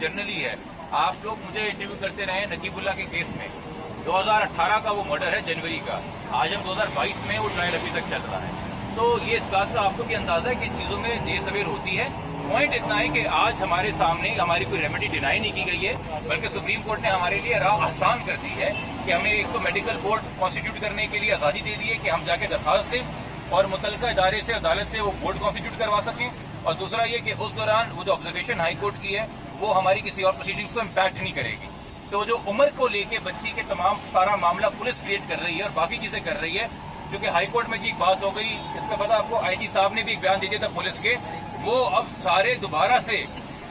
Generally है। आप लोग मुझे इंटरव्यू करते रहे नकीबुल्ला के केस में, 2018 का वो मर्डर है जनवरी का, आज हम 2022 में वो ट्रायल अभी तक चल रहा है। तो ये इस बात का आपको भी अंदाजा है कि इन चीज़ों में देर सवेर होती है। पॉइंट इतना है कि आज हमारे सामने हमारी कोई रेमेडी डिनाई नहीं की गई है, बल्कि सुप्रीम कोर्ट ने हमारे लिए राह आसान कर दी है कि हमें एक तो मेडिकल बोर्ड कॉन्स्टिट्यूट करने के लिए आज़ादी दे दी है कि हम जाके दरखास्त दें और मुतल्लिका इदारे से अदालत से वो बोर्ड कॉन्स्टिट्यूट करवा सकें, और दूसरा ये कि उस दौरान वो जो ऑब्जर्वेशन हाई कोर्ट की है वो हमारी किसी और प्रोसीडिंग्स को इम्पैक्ट नहीं करेगी। तो जो उम्र को लेके बच्ची के तमाम सारा मामला पुलिस क्रिएट कर रही है और बाकी चीजें कर रही है, जो कि हाई कोर्ट में जी एक बात हो गई, इसमें पता आपको आईजी साहब ने भी एक बयान दे दिया था पुलिस के, वो अब सारे दोबारा से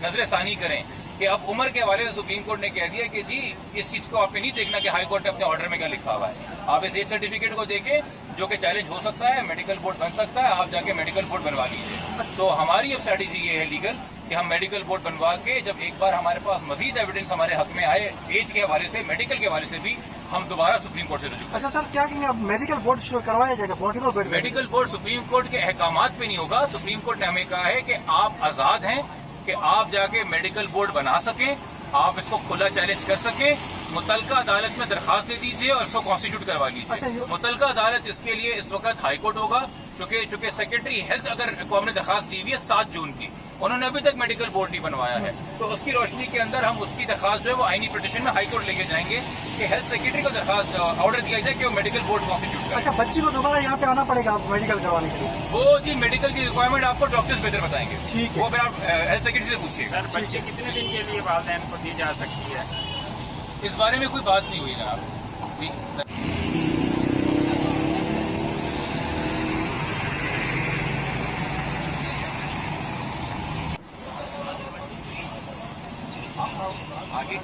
नजरसानी करें कि अब उम्र के हवाले से सुप्रीम कोर्ट ने कह दिया कि जी इस चीज को आपने नहीं देखना कि हाई कोर्ट ने अपने ऑर्डर में क्या लिखा हुआ है, आप इस एज सर्टिफिकेट को देखें जो कि चैलेंज हो सकता है, मेडिकल बोर्ड बन सकता है, आप जाके मेडिकल बोर्ड बनवा लीजिए। तो हमारी अब स्ट्रैटेजी ये है लीगल कि हम मेडिकल बोर्ड बनवा के जब एक बार हमारे पास मजीद एविडेंस हमारे हक में आए एज के हवाले से, मेडिकल के हवाले से भी, हम दोबारा सुप्रीम कोर्ट से रुजू। अच्छा सर, क्या कहेंगे अब मेडिकल बोर्ड करवाया जाएगा? Political board, medical board supreme court के अहकामात पे नहीं होगा। सुप्रीम कोर्ट ने हमें कहा है कि आप आजाद हैं कि आप जाके मेडिकल बोर्ड बना सकें, आप इसको खुला चैलेंज कर सकें, मुतल्लिका अदालत में दरखास्त दे दीजिए और इसको कॉन्स्टिट्यूट करवा लीजिए। अच्छा, मुतल्लिका अदालत इसके लिए इस वक्त हाई कोर्ट होगा, चूंकि सेक्रेटरी हेल्थ अगर को हमने दरखास्त दी हुई है 7 जून की, उन्होंने अभी तक मेडिकल बोर्ड नहीं बनवाया है, तो उसकी रोशनी के अंदर हम उसकी दरखास्त जो है वो आईनी पिटीशन में हाई कोर्ट लेके जाएंगे कि हेल्थ सेक्रेटरी को दरखास्त ऑर्डर दिया जाए कि वो मेडिकल बोर्ड कॉन्स्टिट्यूट करे। अच्छा, बच्ची को दोबारा यहाँ पे आना पड़ेगा मेडिकल करवाने के लिए? वो जी मेडिकल की रिक्वायरमेंट आपको डॉक्टर्स बेहतर बताएंगे, ठीक है, वो फिर आप हेल्थ सेक्रेटरी से पूछिए। सर, बच्चे कितने दिन के लिए वालिदैन को दी जा सकती है? इस बारे में कोई बात नहीं हुई जनाब। आगे